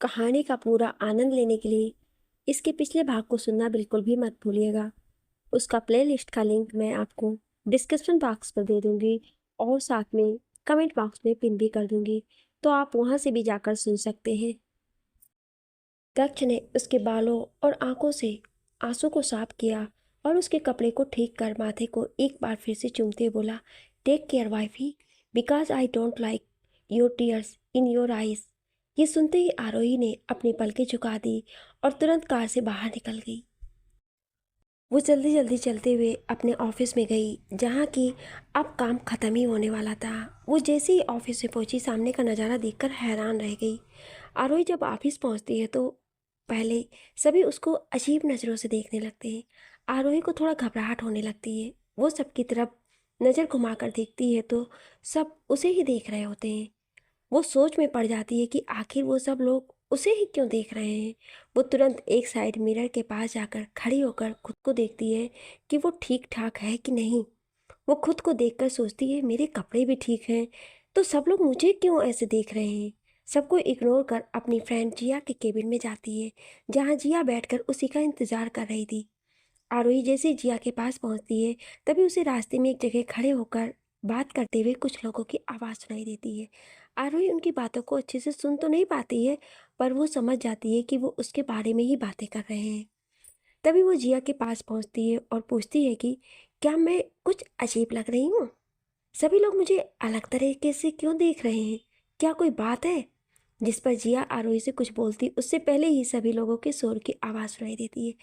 कहानी का पूरा आनंद लेने के लिए इसके पिछले भाग को सुनना बिल्कुल भी मत भूलिएगा। उसका प्लेलिस्ट का लिंक मैं आपको डिस्क्रिप्शन बॉक्स पर दे दूंगी और साथ में कमेंट बॉक्स में पिन भी कर दूंगी, तो आप वहां से भी जाकर सुन सकते हैं। दक्ष ने उसके बालों और आंखों से आंसू को साफ किया और उसके कपड़े को ठीक कर माथे को एक बार फिर से चूमते बोला, take care wifey, because I don't like your tears in your eyes. ये सुनते ही आरोही ने अपनी पलकें झुका दी और तुरंत कार से बाहर निकल गई। वो जल्दी जल्दी चलते हुए अपने ऑफिस में गई, जहाँ की अब काम खत्म ही होने वाला था। वो जैसे ही ऑफिस में पहुंची, सामने का नज़ारा देखकर हैरान रह गई। आरोही जब ऑफिस पहुंचती है तो पहले सभी उसको अजीब नज़रों से देखने लगते हैं। आरोही को थोड़ा घबराहट होने लगती है। वो सबकी तरफ नज़र घुमाकर देखती है तो सब उसे ही देख रहे होते हैं। वो सोच में पड़ जाती है कि आखिर वो सब लोग उसे ही क्यों देख रहे हैं। वो तुरंत एक साइड मिरर के पास जाकर खड़ी होकर खुद को देखती है कि वो ठीक ठाक है कि नहीं। वो खुद को देखकर सोचती है, मेरे कपड़े भी ठीक हैं तो सब लोग मुझे क्यों ऐसे देख रहे हैं। सबको इग्नोर कर अपनी फ्रेंड जिया के केबिन में जाती है, जहाँ जिया बैठकर उसी का इंतजार कर रही थी। आरोही जैसे जिया के पास पहुंचती है, तभी उसे रास्ते में एक जगह खड़े होकर बात करते हुए कुछ लोगों की आवाज़ सुनाई देती है। आरोही उनकी बातों को अच्छे से सुन तो नहीं पाती है, पर वो समझ जाती है कि वो उसके बारे में ही बातें कर रहे हैं। तभी वो जिया के पास पहुंचती है और पूछती है कि क्या मैं कुछ अजीब लग रही हूँ? सभी लोग मुझे अलग तरीके से क्यों देख रहे हैं? क्या कोई बात है? जिस पर जिया आरोही से कुछ बोलती उससे पहले ही सभी लोगों के शोर की आवाज़ सुनाई देती है,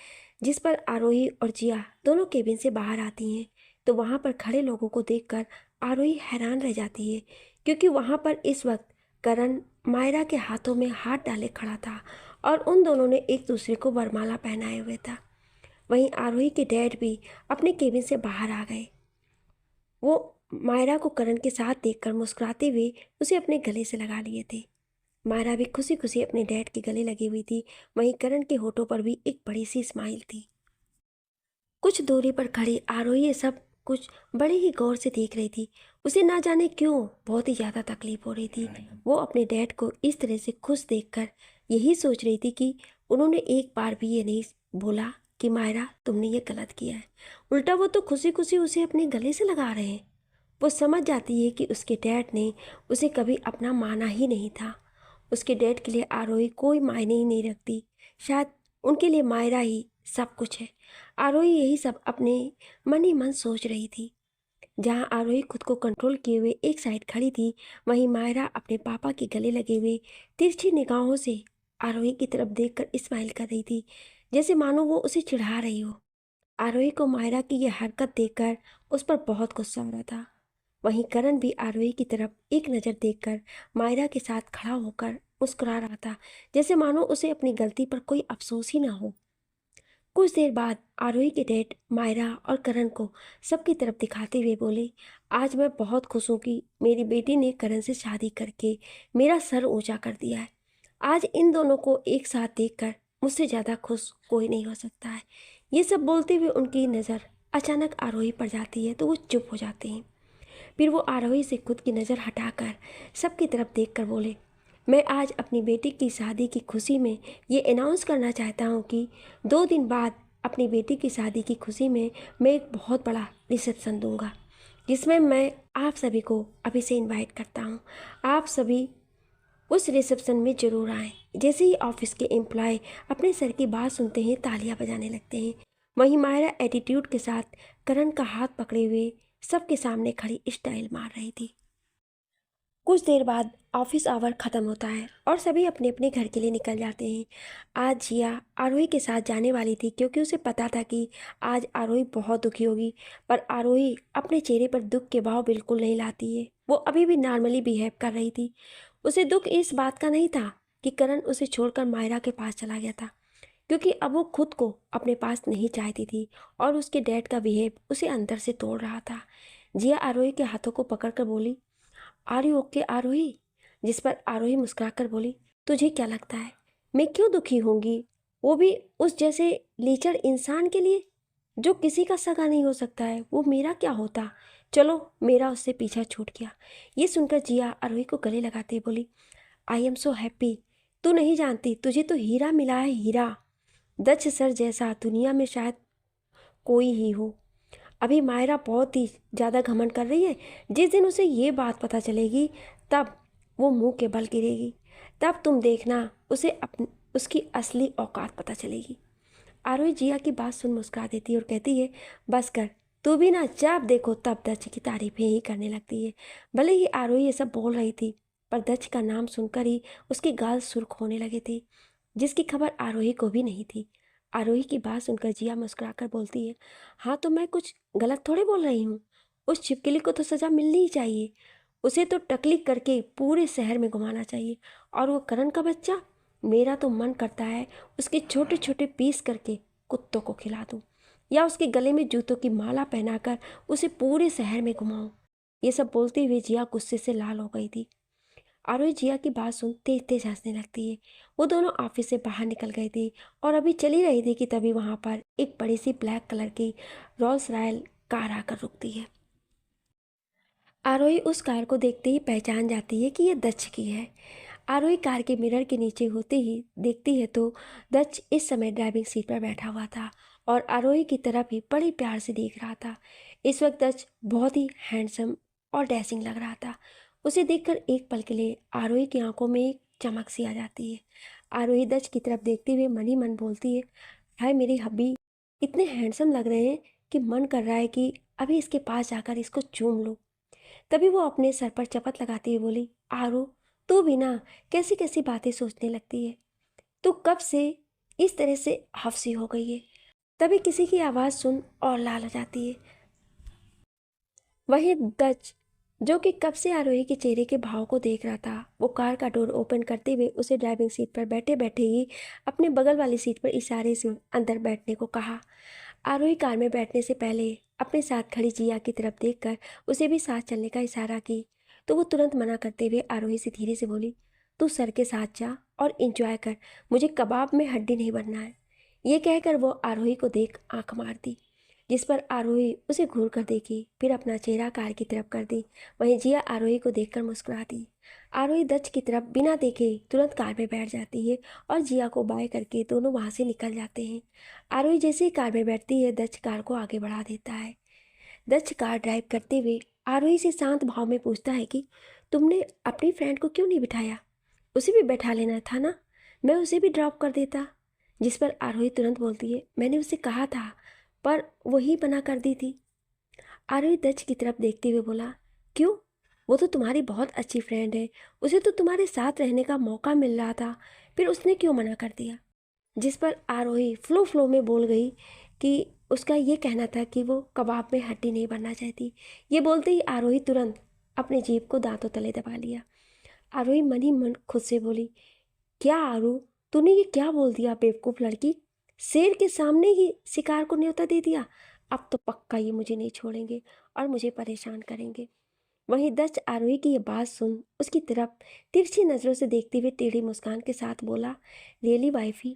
जिस पर आरोही और जिया दोनों केबिन से बाहर आती हैं। तो वहाँ पर खड़े लोगों को देखकर आरोही हैरान रह जाती है, क्योंकि वहाँ पर इस वक्त करण मायरा के हाथों में हाथ डाले खड़ा था और उन दोनों ने एक दूसरे को वरमाला पहनाए हुए था। वहीं आरोही के डैड भी अपने केबिन से बाहर आ गए। वो मायरा को करण के साथ देखकर मुस्कुराते हुए उसे अपने गले से लगा लिए थे। मायरा भी खुशी खुशी अपने डैड के गले लगी हुई थी। वहीं करण के होठों पर भी एक बड़ी सी स्माइल थी। कुछ दूरी पर खड़ी आरोही ये सब कुछ बड़े ही गौर से देख रही थी। उसे ना जाने क्यों बहुत ही ज़्यादा तकलीफ हो रही थी। वो अपने डैड को इस तरह से खुश देखकर यही सोच रही थी कि उन्होंने एक बार भी ये नहीं बोला कि मायरा तुमने ये गलत किया है। उल्टा वो तो खुशी खुशी उसे अपने गले से लगा रहे हैं। वो समझ जाती है कि उसके डैड ने उसे कभी अपना माना ही नहीं था। उसके डैड के लिए आरोही कोई मायने ही नहीं रखती। शायद उनके लिए मायरा ही सब कुछ है। आरोही यही सब अपने मन ही मन सोच रही थी। जहाँ आरोही खुद को कंट्रोल किए हुए एक साइड खड़ी थी, वहीं मायरा अपने पापा के गले लगे हुए तिरछी निगाहों से आरोही की तरफ देखकर स्माइल कर रही थी, जैसे मानो वो उसे चिढ़ा रही हो। आरोही को मायरा की यह हरकत देखकर उस पर बहुत गुस्सा आ रहा था। वहीं करण भी आरोही की तरफ एक नज़र देखकर मायरा के साथ खड़ा होकर मुस्कुरा रहा था, जैसे मानो उसे अपनी गलती पर कोई अफसोस ही ना हो। कुछ देर बाद आरोही के डैड मायरा और करण को सबकी तरफ दिखाते हुए बोले, आज मैं बहुत खुश हूँ कि मेरी बेटी ने करण से शादी करके मेरा सर ऊंचा कर दिया है। आज इन दोनों को एक साथ देखकर मुझसे ज़्यादा खुश कोई नहीं हो सकता है। ये सब बोलते हुए उनकी नज़र अचानक आरोही पर जाती है तो वो चुप हो जाते हैं। फिर वो आरोही से खुद की नज़र हटाकर सबकी तरफ देखकर बोले, मैं आज अपनी बेटी की शादी की खुशी में ये अनाउंस करना चाहता हूँ कि 2 दिन बाद अपनी बेटी की शादी की खुशी में मैं एक बहुत बड़ा रिसेप्शन दूंगा, जिसमें मैं आप सभी को अभी से इनवाइट करता हूँ। आप सभी उस रिसेप्शन में ज़रूर आएँ। जैसे ही ऑफिस के एम्प्लॉय अपने सर की बात सुनते हैं, तालियां बजाने लगते हैं। वहीं मायरा एटीट्यूड के साथ करण का हाथ पकड़े हुए सबके सामने खड़ी स्टाइल मार रही थी। कुछ देर बाद ऑफिस आवर ख़त्म होता है और सभी अपने अपने घर के लिए निकल जाते हैं। आज जिया आरोही के साथ जाने वाली थी, क्योंकि उसे पता था कि आज आरोही बहुत दुखी होगी, पर आरोही अपने चेहरे पर दुख के भाव बिल्कुल नहीं लाती है। वो अभी भी नॉर्मली बिहेव कर रही थी। उसे दुख इस बात का नहीं था कि करण उसे छोड़कर मायरा के पास चला गया था, क्योंकि अब वो खुद को अपने पास नहीं चाहती थी और उसके डैड का बिहेव उसे अंदर से तोड़ रहा था। जिया आरोही के हाथों को पकड़कर बोली, आर यू ओके आरोही? जिस पर आरोही मुस्कुराकर बोली, तुझे क्या लगता है मैं क्यों दुखी होंगी, वो भी उस जैसे लीचड़ इंसान के लिए जो किसी का सगा नहीं हो सकता है। वो मेरा क्या होता, चलो मेरा उससे पीछा छूट गया। ये सुनकर जिया आरोही को गले लगाते बोली, आई एम सो हैप्पी तू नहीं जानती, तुझे तो हीरा मिला है, हीरा। दक्ष सर जैसा दुनिया में शायद कोई ही हो। अभी मायरा बहुत ही ज़्यादा घमंड कर रही है। जिस दिन उसे ये बात पता चलेगी तब वो मुंह के बल गिरेगी। तब तुम देखना उसे उसकी असली औकात पता चलेगी। आरोही जिया की बात सुन मुस्कुरा देती है और कहती है, बस कर, तू भी ना जब देखो तब दक्ष की तारीफें ही करने लगती है। भले ही आरोही ये सब बोल रही थी, पर दक्ष का नाम सुनकर ही उसकी गाल सुर्ख होने लगे थे, जिसकी खबर आरोही को भी नहीं थी। आरोही की बात सुनकर जिया मुस्कुराकर बोलती है, हाँ तो मैं कुछ गलत थोड़ी बोल रही हूँ। उस छिपकली को तो सज़ा मिलनी ही चाहिए। उसे तो टकली करके पूरे शहर में घुमाना चाहिए। और वो करण का बच्चा, मेरा तो मन करता है उसके छोटे छोटे पीस करके कुत्तों को खिला दूँ, या उसके गले में जूतों की माला पहनाकर उसे पूरे शहर में घुमाऊँ। ये सब बोलते हुए जिया गुस्से से लाल हो गई थी। आरोही जिया की बात सुन तेज तेज हंसने लगती है। वो दोनों ऑफिस से बाहर निकल गई थी और अभी चली रही थी कि तभी वहाँ पर एक बड़ी सी ब्लैक कलर की रोल्स रॉयल कार आकर रुकती है। आरोही उस कार को देखते ही पहचान जाती है कि ये दक्ष की है। आरोही कार के मिरर के नीचे होते ही देखती है तो दक्ष इस समय ड्राइविंग सीट पर बैठा हुआ था और आरोही की तरफ ही बड़े प्यार से देख रहा था। इस वक्त दक्ष बहुत ही हैंडसम और डैशिंग लग रहा था। उसे देखकर एक पल के लिए आरोही की आंखों में एक चमक सी आ जाती है। आरोही दक्ष की तरफ देखते हुए मन ही मन बोलती है, हाय मेरी हब्बी, इतने हैंडसम लग रहे हैं कि मन कर रहा है कि अभी इसके पास जाकर इसको चूम लूं। तभी वो अपने सर पर चपत लगाती हुई बोली, आरू, तू भी ना कैसी कैसी बातें सोचने लगती है। तू कब से इस तरह से हफ्सी हो गई है। तभी किसी की आवाज़ सुन और लाल हो जाती है। वही दच जो कि कब से आरोही के चेहरे के भाव को देख रहा था, वो कार का डोर ओपन करते हुए उसे ड्राइविंग सीट पर बैठे बैठे ही अपने बगल वाली सीट पर इशारे से अंदर बैठने को कहा। आरोही कार में बैठने से पहले अपने साथ खड़ी जिया की तरफ देखकर उसे भी साथ चलने का इशारा की, तो वो तुरंत मना करते हुए आरोही से धीरे से बोली, तू सर के साथ जा और इंजॉय कर, मुझे कबाब में हड्डी नहीं बनना है। ये कहकर वो आरोही को देख आंख मार दी, जिस पर आरोही उसे घूर कर देखी, फिर अपना चेहरा कार की तरफ कर दी। वहीं जिया आरोही को देखकर मुस्कुरा दी। आरोही दक्ष की तरफ बिना देखे तुरंत कार में बैठ जाती है और जिया को बाय करके दोनों वहां से निकल जाते हैं। आरोही जैसे ही कार में बैठती है, दक्ष कार को आगे बढ़ा देता है। दक्ष कार ड्राइव करते हुए आरोही से शांत भाव में पूछता है कि तुमने अपनी फ्रेंड को क्यों नहीं बिठाया? उसे भी बैठा लेना था ना, मैं उसे भी ड्रॉप कर देता। जिस पर आरोही तुरंत बोलती है, मैंने उसे कहा था पर वही मना कर दी थी। आरोही दक्ष की तरफ देखते हुए बोला, क्यों? वो तो तुम्हारी बहुत अच्छी फ्रेंड है, उसे तो तुम्हारे साथ रहने का मौका मिल रहा था, फिर उसने क्यों मना कर दिया? जिस पर आरोही फ्लो फ्लो में बोल गई कि उसका ये कहना था कि वो कबाब में हड्डी नहीं बनना चाहती। ये बोलते ही आरोही तुरंत अपनी जीभ को दांतों तले दबा लिया। आरोही मन ही मन खुद से बोली, क्या आरू, तूने ये क्या बोल दिया बेवकूफ़ लड़की? शेर के सामने ही शिकार को न्योता दे दिया। अब तो पक्का ये मुझे नहीं छोड़ेंगे और मुझे परेशान करेंगे। वहीं दक्ष आरोही की ये बात सुन उसकी तरफ तिरछी नज़रों से देखते हुए टेढ़ी मुस्कान के साथ बोला, रियली वाइफी?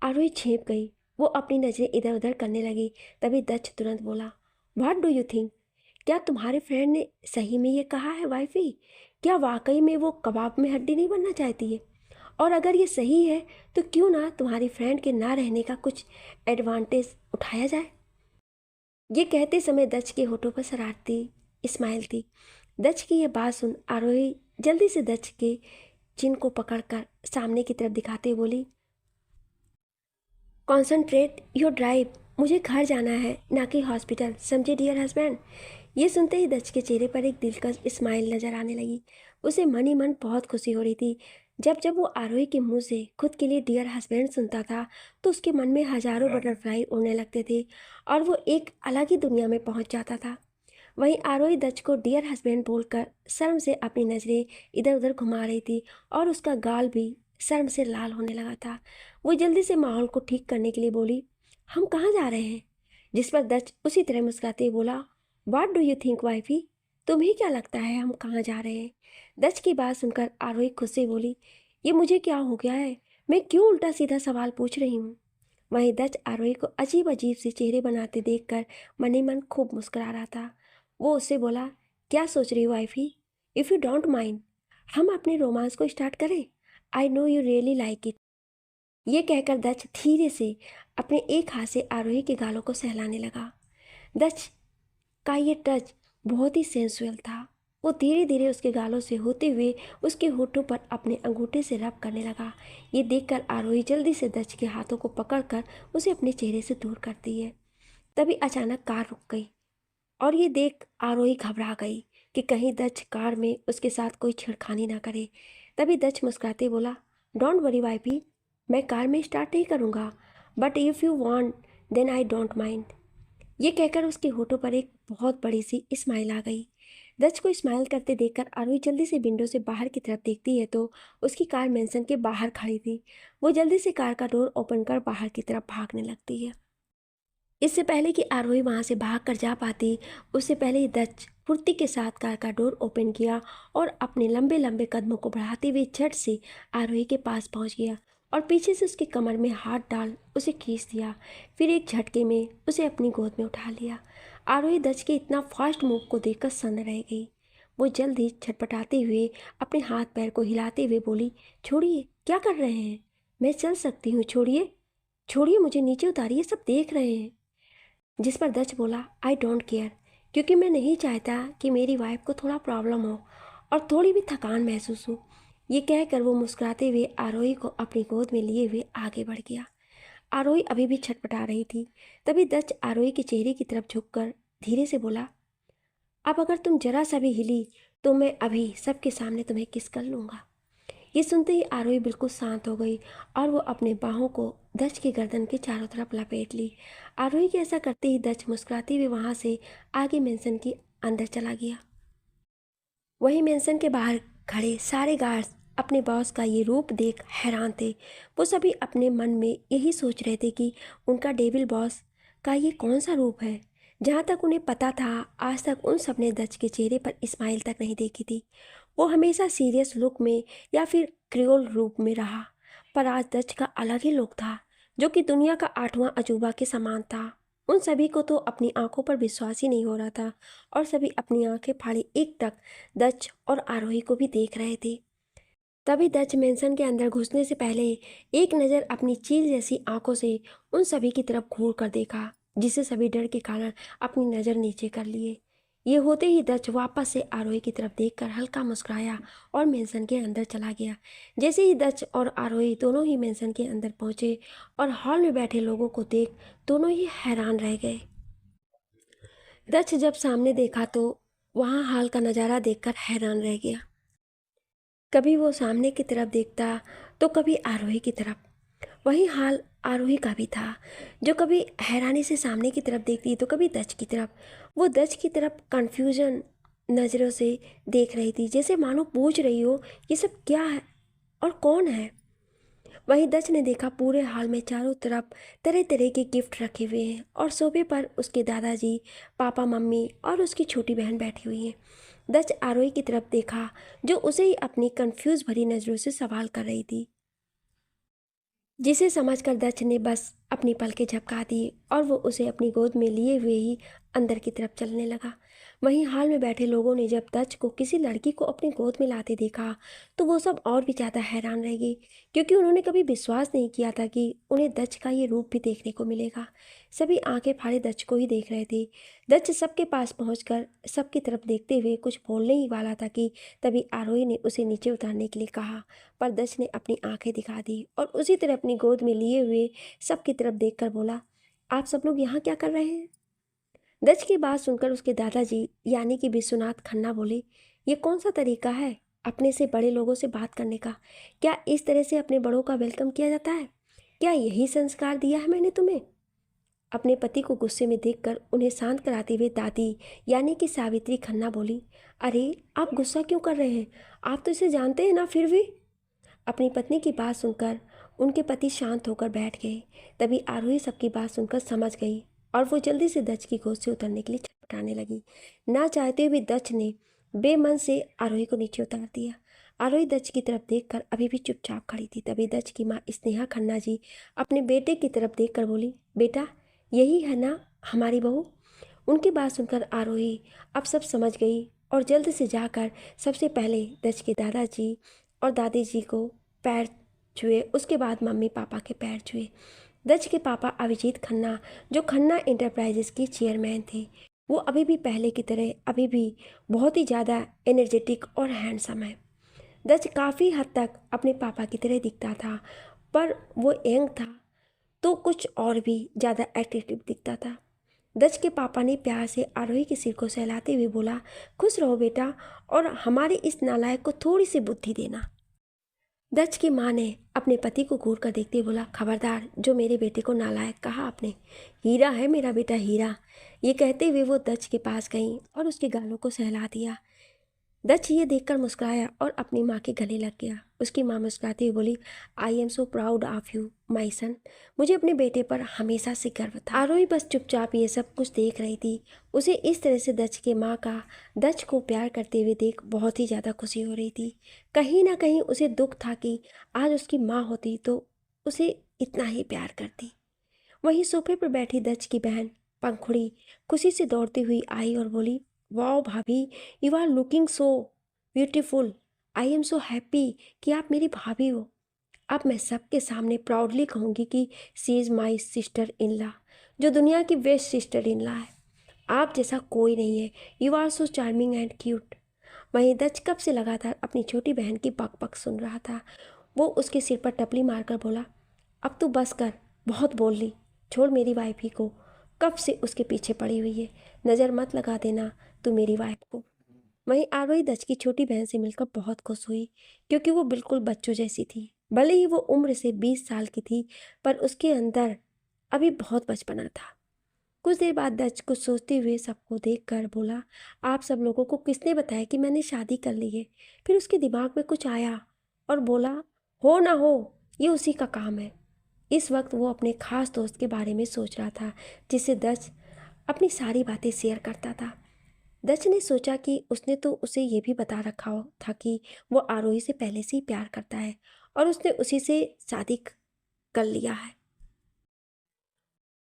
आरोही छेप गई। वो अपनी नज़रें इधर उधर करने लगी। तभी दक्ष तुरंत बोला, व्हाट डू यू थिंक? क्या तुम्हारे फ्रेंड ने सही में ये कहा है वाइफी? क्या वाकई में वो कबाब में हड्डी नहीं बनना चाहती है? और अगर ये सही है तो क्यों ना तुम्हारी फ्रेंड के ना रहने का कुछ एडवांटेज उठाया जाए? ये कहते समय दक्ष के होठों पर शरारती स्माइल थी। दक्ष की ये बात सुन आरोही जल्दी से दक्ष के चिन को पकड़कर सामने की तरफ दिखाते हुए बोली, कॉन्सनट्रेट योर ड्राइव, मुझे घर जाना है ना कि हॉस्पिटल, समझे डियर हस्बैंड? ये सुनते ही दक्ष के चेहरे पर एक दिलकश स्माइल नजर आने लगी। उसे मन ही मन बहुत खुशी हो रही थी। जब जब वो आरोही के मुंह से खुद के लिए डियर हस्बैंड सुनता था तो उसके मन में हजारों बटरफ्लाई उड़ने लगते थे और वो एक अलग ही दुनिया में पहुंच जाता था। वहीं आरोही दत्त को डियर हस्बैंड बोलकर शर्म से अपनी नज़रें इधर उधर घुमा रही थी और उसका गाल भी शर्म से लाल होने लगा था। वो जल्दी से माहौल को ठीक करने के लिए बोली, हम कहाँ जा रहे हैं? जिस पर दत्त उसी तरह मुस्कुराते हुए बोला, what do you think wifey? तुम्हें क्या लगता है हम कहाँ जा रहे हैं? दत्त की बात सुनकर आरोही खुद से बोली, ये मुझे क्या हो गया है? मैं क्यों उल्टा सीधा सवाल पूछ रही हूँ? वहीं दत्त आरोही को अजीब अजीब से चेहरे बनाते देखकर मन ही मन खूब मुस्कुरा रहा था। वो उससे बोला, क्या सोच रही हो wifey? If you don't mind, हम अपने रोमांस को स्टार्ट करें? I know you really like it. ये कहकर दच धीरे से अपने एक हाथ से आरोही के गालों को सहलाने लगा। दच का ये टच बहुत ही सेंसुअल था। वो धीरे धीरे उसके गालों से होते हुए उसके होठों पर अपने अंगूठे से रब करने लगा। ये देखकर आरोही जल्दी से दच के हाथों को पकड़कर उसे अपने चेहरे से दूर करती है। तभी अचानक कार रुक गई और ये देख आरोही घबरा गई कि कहीं दच कार में उसके साथ कोई छेड़खानी ना करे। तभी दच मुस्कुराते बोला, डोंट वरी वाइफी, मैं कार में स्टार्ट नहीं करूँगा, but if you want then I don't mind. ये कहकर उसके होठों पर एक बहुत बड़ी सी स्माइल आ गई। दच को स्माइल करते देखकर आरोही जल्दी से विंडो से बाहर की तरफ देखती है तो उसकी कार मेंशन के बाहर खड़ी थी। वो जल्दी से कार का डोर ओपन कर बाहर की तरफ भागने लगती है। इससे पहले कि आरोही वहाँ से भाग कर जा पाती, उससे पहले ही दच फुर्ती के साथ कार का डोर ओपन किया और अपने लंबे लंबे कदमों को बढ़ाते हुए झट से आरोही के पास पहुँच गया और पीछे से उसके कमर में हाथ डाल उसे खींच दिया। फिर एक झटके में उसे अपनी गोद में उठा लिया। आरोही दच के इतना फास्ट मूव को देखकर सन्न रह गई। वो जल्द ही छटपटाते हुए अपने हाथ पैर को हिलाते हुए बोली, छोड़िए, क्या कर रहे हैं? मैं चल सकती हूँ, छोड़िए, छोड़िए, मुझे नीचे उतारिए, सब देख रहे हैं। जिस पर दच बोला, आई डोंट केयर, क्योंकि मैं नहीं चाहता कि मेरी वाइफ को थोड़ा प्रॉब्लम हो और थोड़ी भी थकान महसूस हो। ये कहकर वो मुस्कुराते हुए आरोही को अपनी गोद में लिए हुए आगे बढ़ गया। आरोही अभी भी छटपटा रही थी। तभी दच आरोही के चेहरे की तरफ झुककर धीरे से बोला, अब अगर तुम जरा सा भी हिली तो मैं अभी सबके सामने तुम्हें किस कर लूँगा। ये सुनते ही आरोही बिल्कुल शांत हो गई और वो अपने बाहों को दच की गर्दन के चारों तरफ लपेट ली। आरोही के ऐसा करते ही दच मुस्कुराते हुए वहाँ से आगे मेंशन के अंदर चला गया। वहीं मेंशन के बाहर खड़े सारे गार्ड्स अपने बॉस का ये रूप देख हैरान थे। वो सभी अपने मन में यही सोच रहे थे कि उनका डेविल बॉस का ये कौन सा रूप है। जहाँ तक उन्हें पता था, आज तक उन सब ने दच के चेहरे पर स्माइल तक नहीं देखी थी। वो हमेशा सीरियस लुक में या फिर क्रियोल रूप में रहा, पर आज दच का अलग ही लुक था, जो कि दुनिया का 8वां अजूबा के समान था। उन सभी को तो अपनी आंखों पर विश्वास ही नहीं हो रहा था और सभी अपनी आंखें फाड़े एकटक दच और आरोही को भी देख रहे थे। तभी दच मेंशन के अंदर घुसने से पहले एक नज़र अपनी चील जैसी आंखों से उन सभी की तरफ घूर कर देखा, जिसे सभी डर के कारण अपनी नज़र नीचे कर लिए। ये होते ही दच वापस से आरोही की तरफ देखकर हल्का मुस्कुराया और मेंशन के अंदर चला गया। जैसे ही दच और आरोही दोनों ही मेंशन के अंदर पहुंचे और हॉल में बैठे लोगों को देख दोनों ही हैरान रह गए। दच जब सामने देखा तो वहाँ हाल का नज़ारा देखकर हैरान रह गया। कभी वो सामने की तरफ देखता तो कभी आरोही की तरफ। वही हाल आरोही का भी था, जो कभी हैरानी से सामने की तरफ देखती तो कभी दच की तरफ। वो दच की तरफ कन्फ्यूजन नज़रों से देख रही थी, जैसे मानो पूछ रही हो, ये सब क्या है और कौन है। वहीं दच ने देखा पूरे हॉल में चारों तरफ तरह तरह के गिफ्ट रखे हुए हैं और सोफे पर उसके दादाजी, पापा, मम्मी और उसकी छोटी बहन बैठी हुई हैं। दच आरोही की तरफ देखा, जो उसे ही अपनी कंफ्यूज भरी नज़रों से सवाल कर रही थी, जिसे समझकर दच ने बस अपनी पलकें झपका दी और वो उसे अपनी गोद में लिए हुए ही अंदर की तरफ चलने लगा। वहीं हॉल में बैठे लोगों ने जब दच को किसी लड़की को अपनी गोद में लाते देखा तो वो सब और भी ज़्यादा हैरान रह गई, क्योंकि उन्होंने कभी विश्वास नहीं किया था कि उन्हें दच का ये रूप भी देखने को मिलेगा। सभी आंखें फाड़े दच को ही देख रहे थे। दच सबके पास पहुंचकर सबकी तरफ देखते हुए कुछ बोलने ही वाला था कि तभी आरोही ने उसे नीचे उतारने के लिए कहा, पर दच ने अपनी आंखें दिखा दी और उसी तरह अपनी गोद में लिए हुए सबकी तरफ देखकर बोला, आप सब लोग यहाँ क्या कर रहे हैं? दच की बात सुनकर उसके दादाजी यानी कि विश्वनाथ खन्ना बोले, ये कौन सा तरीका है अपने से बड़े लोगों से बात करने का? क्या इस तरह से अपने बड़ों का वेलकम किया जाता है? क्या यही संस्कार दिया है मैंने तुम्हें? अपने पति को गुस्से में देखकर उन्हें शांत कराते हुए दादी यानी कि सावित्री खन्ना बोली, अरे आप गुस्सा क्यों कर रहे हैं? आप तो इसे जानते हैं ना फिर भी। अपनी पत्नी की बात सुनकर उनके पति शांत होकर बैठ गए। तभी आरोही सबकी बात सुनकर समझ गई और वो जल्दी से दच की गोद से उतरने के लिए छटपटाने लगी। ना चाहते हुए दच ने बेमन से आरोही को नीचे उतार दिया। आरोही दच की तरफ देखकर अभी भी चुपचाप खड़ी थी। तभी दच की माँ स्नेहा खन्ना जी अपने बेटे की तरफ देखकर बोली, बेटा यही है ना हमारी बहू? उनकी बात सुनकर आरोही अब सब समझ गई और जल्द से जाकर सबसे पहले दच के दादाजी और दादी जी को पैर छुए, उसके बाद मम्मी पापा के पैर छुए। दच के पापा अभिजीत खन्ना, जो खन्ना इंटरप्राइजेस की चेयरमैन थे, वो अभी भी पहले की तरह अभी भी बहुत ही ज़्यादा एनर्जेटिक और हैंडसम है। दच काफ़ी हद तक अपने पापा की तरह दिखता था, पर वो यंग था तो कुछ और भी ज़्यादा एट्रैक्टिव दिखता था। दच के पापा ने प्यार से आरोही के सिर को सहलाते हुए बोला, खुश रहो बेटा, और हमारे इस नालायक को थोड़ी सी बुद्धि देना। दच की माँ ने अपने पति को घूर कर देखते बोला, खबरदार, जो मेरे बेटे को नालायक कहा आपने? हीरा है मेरा बेटा, हीरा। ये कहते हुए वो दच के पास गई और उसके गालों को सहला दिया। दच ये देखकर मुस्कुराया और अपनी माँ के गले लग गया। उसकी माँ मुस्कुराती हुई बोली, I am so proud of you my son. मुझे अपने बेटे पर हमेशा से गर्व था। आरोही बस चुपचाप ये सब कुछ देख रही थी। उसे इस तरह से दच के माँ का दच को प्यार करते हुए देख बहुत ही ज़्यादा खुशी हो रही थी। कहीं ना कहीं उसे दुख था कि आज उसकी माँ होती तो उसे इतना ही प्यार करती। वहीं सोफे पर बैठी दच की बहन पंखुड़ी खुशी से दौड़ती हुई आई और बोली, वाओ भाभी, you are looking so beautiful. I am so happy कि आप मेरी भाभी हो। अब मैं सबके सामने प्राउडली कहूँगी कि she is my sister in law, जो दुनिया की बेस्ट सिस्टर इन लॉ है। आप जैसा कोई नहीं है। You are so charming and cute. वहीं दच कब से लगातार अपनी छोटी बहन की बक बक सुन रहा था। वो उसके सिर पर टपली मारकर बोला, अब तू बस कर, बहुत बोल ली, छोड़ मेरी वाइफ ही को। कब से उसके पीछे पड़ी हुई है, नज़र मत लगा देना तू मेरी वाइफ को। वहीं आरोही दच की छोटी बहन से मिलकर बहुत खुश हुई, क्योंकि वो बिल्कुल बच्चों जैसी थी। भले ही वो उम्र से 20 साल की थी, पर उसके अंदर अभी बहुत बचपना था। कुछ देर बाद दच कुछ सोचते हुए सबको देखकर बोला, आप सब लोगों को किसने बताया कि मैंने शादी कर ली है? फिर उसके दिमाग में कुछ आया और बोला, हो ना हो, ये उसी का काम है। इस वक्त वो अपने खास दोस्त के बारे में सोच रहा था, जिससे दच अपनी सारी बातें शेयर करता था। दच ने सोचा कि उसने तो उसे ये भी बता रखा था कि वो आरोही से पहले से ही प्यार करता है और उसने उसी से शादी कर लिया है।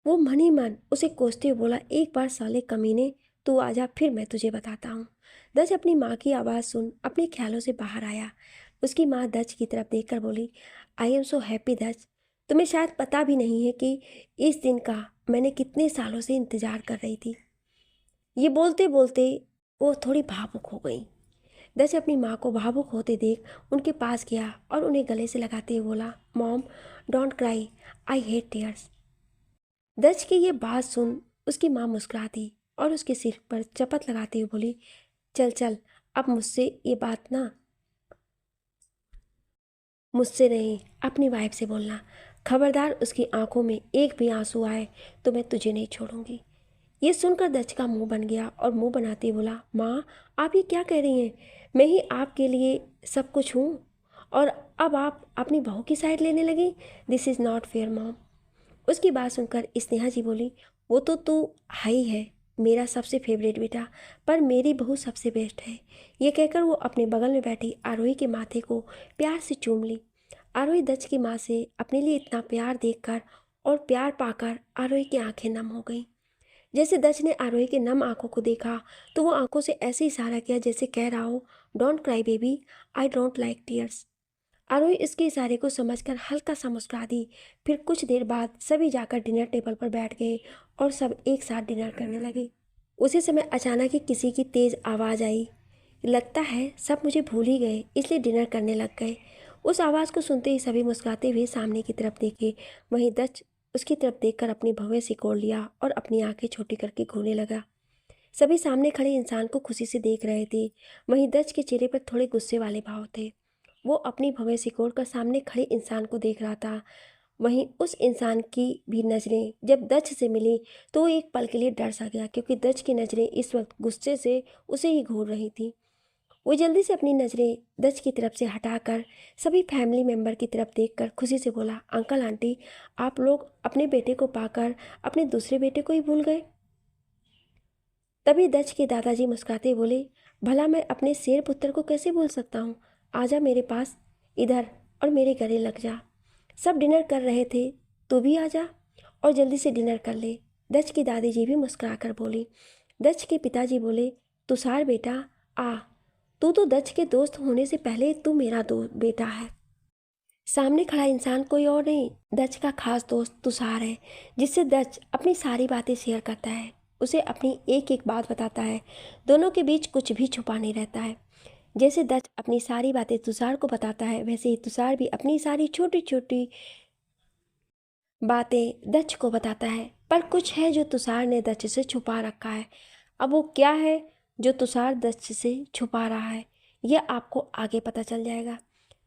वो मन ही मन उसे कोसते हुए बोला, एक बार साले कमीने, तू आजा, फिर मैं तुझे बताता हूँ। दच अपनी माँ की आवाज़ सुन अपने ख्यालों से बाहर आया। उसकी माँ दच की तरफ देखकर बोली, आई एम सो हैप्पी दच, तुम्हें शायद पता भी नहीं है कि इस दिन का मैंने कितने सालों से इंतज़ार कर रही थी। ये बोलते बोलते वो थोड़ी भावुक हो गई। दच अपनी माँ को भावुक होते देख उनके पास गया और उन्हें गले से लगाते हुए बोला, mom don't cry, I hate tears. दच की ये बात सुन उसकी माँ मुस्कुरा दी और उसके सिर पर चपत लगाते हुए बोली, चल चल, अब मुझसे ये बात ना, मुझसे नहीं, अपनी वाइफ से बोलना। खबरदार उसकी आंखों में एक भी आंसू आए तो मैं तुझे नहीं छोड़ूंगी। ये सुनकर दच का मुंह बन गया और मुंह बनाते ही बोला, माँ आप ये क्या कह रही हैं? मैं ही आपके लिए सब कुछ हूँ और अब आप अपनी बहू की साइड लेने लगी। This is not fair mom. उसकी बात सुनकर स्नेहा जी बोली, वो तो तू है ही है मेरा सबसे फेवरेट बेटा, पर मेरी बहू सबसे बेस्ट है। ये कहकर वो अपने बगल में बैठी आरोही के माथे को प्यार से चूम ली। आरोही दच की माँ से अपने लिए इतना प्यार देखकर और प्यार पाकर आरोही की आंखें नम हो गईं। जैसे दच ने आरोही के नम आंखों को देखा तो वो आंखों से ऐसे इशारा किया जैसे कह रहा हो, don't cry baby, I don't like tears. Aarohi इसके इशारे को समझकर हल्का सा मुस्कुरा दी। फिर कुछ देर बाद सभी जाकर डिनर टेबल पर बैठ गए और सब एक साथ डिनर करने लगे। उसी समय अचानक ही किसी की तेज़ आवाज़ आई। लगता है सब मुझे भूल ही गए, इसलिए डिनर करने लग गए। उस आवाज़ को सुनते ही सभी मुस्कुराते हुए सामने की तरफ देखे। वहीं दच उसकी तरफ देखकर अपनी भवें सिकोड़ लिया और अपनी आंखें छोटी करके घूरने लगा। सभी सामने खड़े इंसान को खुशी से देख रहे थे। वहीं दच के चेहरे पर थोड़े गुस्से वाले भाव थे। वो अपनी भवें सिकोड़ कर सामने खड़े इंसान को देख रहा था। वहीं उस इंसान की भी नज़रें जब दच से मिली तो वो एक पल के लिए डर सा गया, क्योंकि दच की नज़रें इस वक्त गुस्से से उसे ही घूर रही थी। वो जल्दी से अपनी नज़रें दच की तरफ से हटाकर सभी फैमिली मेंबर की तरफ देखकर खुशी से बोला, अंकल आंटी, आप लोग अपने बेटे को पाकर अपने दूसरे बेटे को ही भूल गए। तभी दच के दादाजी मुस्कुराते बोले, भला मैं अपने शेर पुत्र को कैसे भूल सकता हूँ? आजा मेरे पास इधर और मेरे गले लग जा। सब डिनर कर रहे थे, तू भी आजा और जल्दी से डिनर कर ले। दच की दादी जी भी मुस्कुरा कर बोली। दच के पिताजी बोले, तुषार बेटा आ, तू तो दच के दोस्त होने से पहले तू मेरा दो बेटा है। सामने खड़ा इंसान कोई और नहीं, दच का खास दोस्त तुषार है, जिससे दच अपनी सारी बातें शेयर करता है, उसे अपनी एक एक बात बताता है। दोनों के बीच कुछ भी छुपा नहीं रहता है। जैसे दच अपनी सारी बातें तुषार को बताता है, वैसे ही तुषार भी अपनी सारी छोटी छोटी बातें दच को बताता है। पर कुछ है जो तुषार ने दच से छुपा रखा है। अब वो क्या है जो तुषार दच से छुपा रहा है, यह आपको आगे पता चल जाएगा।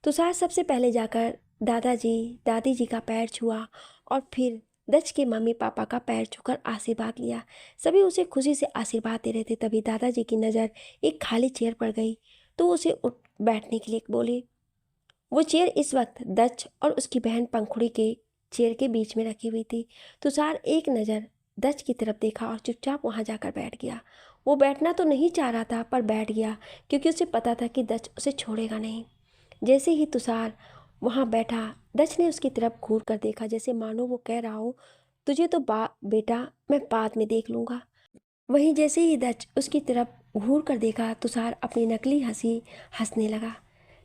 तुषार सबसे पहले जाकर दादाजी दादी जी का पैर छुआ और फिर दच के मम्मी पापा का पैर छूकर आशीर्वाद लिया। सभी उसे खुशी से आशीर्वाद दे रहे थे। तभी दादाजी की नज़र एक खाली चेयर पर गई तो उसे उठ बैठने के लिए बोली। वो चेयर इस वक्त दच और उसकी बहन पंखुड़ी के चेयर के बीच में रखी हुई थी। तुषार एक नज़र दच की तरफ देखा और चुपचाप वहाँ जाकर बैठ गया। वो बैठना तो नहीं चाह रहा था पर बैठ गया, क्योंकि उसे पता था कि दच उसे छोड़ेगा नहीं। जैसे ही तुषार वहाँ बैठा, दच ने उसकी तरफ घूर कर देखा, जैसे मानो वो कह रहा हो, तुझे तो बेटा मैं बाद में देख लूँगा। वहीं जैसे ही दच उसकी तरफ घूर कर देखा, तुषार अपनी नकली हंसी हंसने लगा।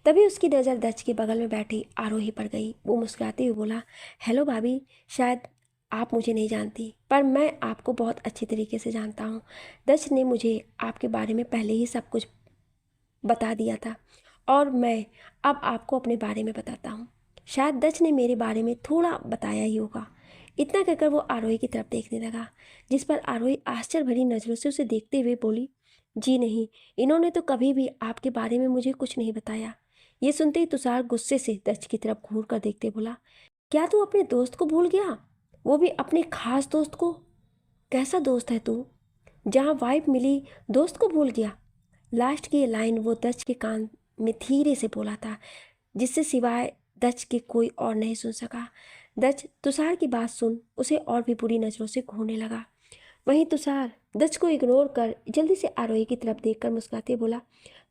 तभी उसकी नज़र दच के बगल में बैठी आरोही पर गई। वो मुस्कुराते हुए बोला, हेलो भाभी, शायद आप मुझे नहीं जानती पर मैं आपको बहुत अच्छी तरीके से जानता हूँ। दच ने मुझे आपके बारे में पहले ही सब कुछ बता दिया था और मैं अब आपको अपने बारे में बताता हूँ। शायद दच ने मेरे बारे में थोड़ा बताया ही होगा। इतना कहकर वो आरोही की तरफ देखने लगा, जिस पर आरोही आश्चर्य भरी नज़रों से उसे देखते हुए बोली, जी नहीं, इन्होंने तो कभी भी आपके बारे में मुझे कुछ नहीं बताया। ये सुनते ही तुषार गुस्से से दच की तरफ घूर कर देखते बोला, क्या तू अपने दोस्त को भूल गया, वो भी अपने खास दोस्त को? कैसा दोस्त है तू, जहाँ वाइफ मिली दोस्त को भूल गया? लास्ट की ये लाइन वो दच के कान में धीरे से बोला था, जिससे सिवाय दच के कोई और नहीं सुन सका। दच तुषार की बात सुन उसे और भी बुरी नज़रों से घूरने लगा। वहीं तुषार दच को इग्नोर कर जल्दी से आरोही की तरफ देखकर मुस्कुराते बोला,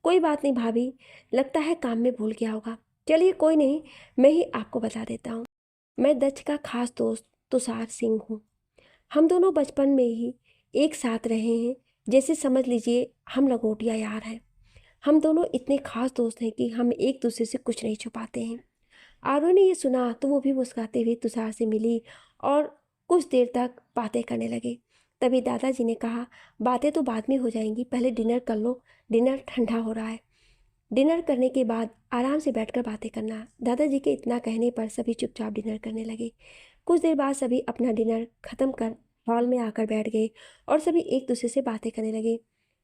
कोई बात नहीं भाभी, लगता है काम में भूल गया होगा। चलिए कोई नहीं, मैं ही आपको बता देता हूँ। मैं दच का खास दोस्त तुषार सिंह हूँ। हम दोनों बचपन में ही एक साथ रहे हैं, जैसे समझ लीजिए हम लंगोटिया यार हैं। हम दोनों इतने खास दोस्त हैं कि हम एक दूसरे से कुछ नहीं छुपाते हैं। आरव ने ये सुना तो वो भी मुस्कुराते हुए तुषार से मिली और कुछ देर तक बातें करने लगे। तभी दादाजी ने कहा, बातें तो बाद में हो जाएंगी, पहले डिनर कर लो, डिनर ठंडा हो रहा है। डिनर करने के बाद आराम से बैठकर बातें करना। दादाजी के इतना कहने पर सभी चुपचाप डिनर करने लगे। कुछ देर बाद सभी अपना डिनर ख़त्म कर हॉल में आकर बैठ गए और सभी एक दूसरे से बातें करने लगे।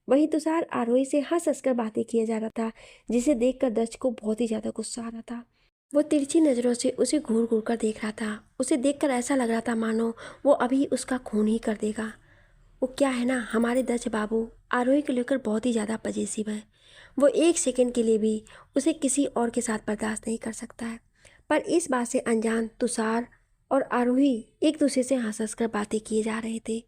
वहीं तुषार आरोही से हंस हंस कर बातें किए जा रहा था, जिसे देखकर दच को बहुत ही ज़्यादा गुस्सा आ रहा था। वो तिरछी नज़रों से उसे घूर घूर कर देख रहा था। उसे देखकर ऐसा लग रहा था मानो वो अभी उसका खून ही कर देगा। वो क्या है ना, हमारे दच बाबू आरोही को लेकर बहुत ही ज़्यादा पजेसिव है। वो एक सेकंड के लिए भी उसे किसी और के साथ बर्दाश्त नहीं कर सकता है। पर इस बात से अनजान तुषार और आरोही एक दूसरे से हंस हंस कर बातें किए जा रहे थे।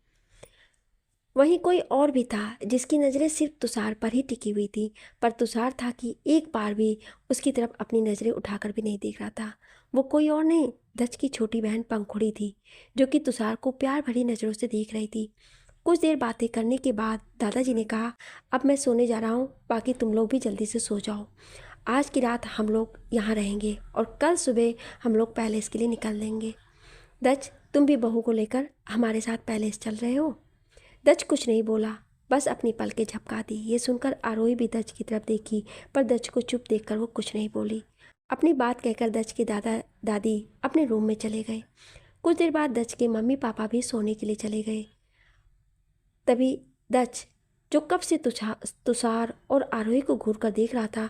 वहीं कोई और भी था जिसकी नज़रें सिर्फ तुषार पर ही टिकी हुई थी, पर तुषार था कि एक बार भी उसकी तरफ अपनी नज़रें उठाकर भी नहीं देख रहा था। वो कोई और नहीं, दच की छोटी बहन पंखुड़ी थी, जो कि तुषार को प्यार भरी नज़रों से देख रही थी। कुछ देर बातें करने के बाद दादाजी ने कहा, अब मैं सोने जा रहा हूँ, बाकी तुम लोग भी जल्दी से सो जाओ। आज की रात हम लोग यहाँ रहेंगे और कल सुबह हम लोग पैलेस के लिए निकल लेंगे। दच, तुम भी बहू को लेकर हमारे साथ पैलेस चल रहे हो? दच कुछ नहीं बोला, बस अपनी पलकें झपका दी। ये सुनकर आरोही भी दच की तरफ देखी, पर दच को चुप देखकर वो कुछ नहीं बोली। अपनी बात कहकर दच के दादा दादी अपने रूम में चले गए। कुछ देर बाद दच के मम्मी पापा भी सोने के लिए चले गए। तभी दच, जो कब से तुषार और आरोही को घूर कर देख रहा था,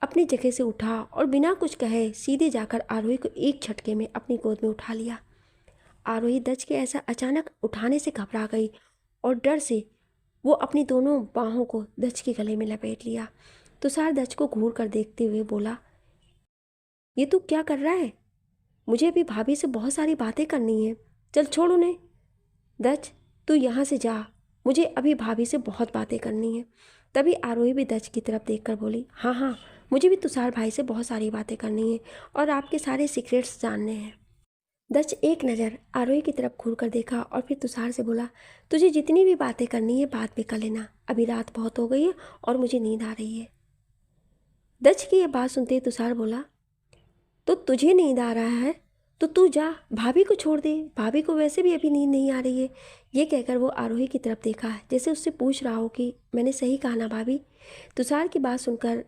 अपनी जगह से उठा और बिना कुछ कहे सीधे जाकर आरोही को एक झटके में अपनी गोद में उठा लिया। आरोही दच के ऐसा अचानक उठाने से घबरा गई और डर से वो अपनी दोनों बाहों को दच के गले में लपेट लिया। तुषार दच को घूर कर देखते हुए बोला, ये तू क्या कर रहा है? मुझे अभी भाभी से बहुत सारी बातें करनी है, चल छोड़ उन्हें। दच, तू यहाँ से जा, मुझे अभी भाभी से बहुत बातें करनी है। तभी आरोही भी दच की तरफ देखकर बोली, हाँ हाँ, मुझे भी तुषार भाई से बहुत सारी बातें करनी है और आपके सारे सीक्रेट्स जानने हैं। दच एक नज़र आरोही की तरफ घूर कर देखा और फिर तुषार से बोला, तुझे जितनी भी बातें करनी है बाद में कर लेना, अभी रात बहुत हो गई है और मुझे नींद आ रही है। दच की यह बात सुनते ही तुषार बोला, तो तुझे नींद आ रहा है तो तू जा भाभी को छोड़ दे, भाभी को वैसे भी अभी नींद नहीं आ रही है। ये कहकर वो आरोही की तरफ देखा जैसे उससे पूछ रहा हो कि मैंने सही कहा ना भाभी। तुषार की बात सुनकर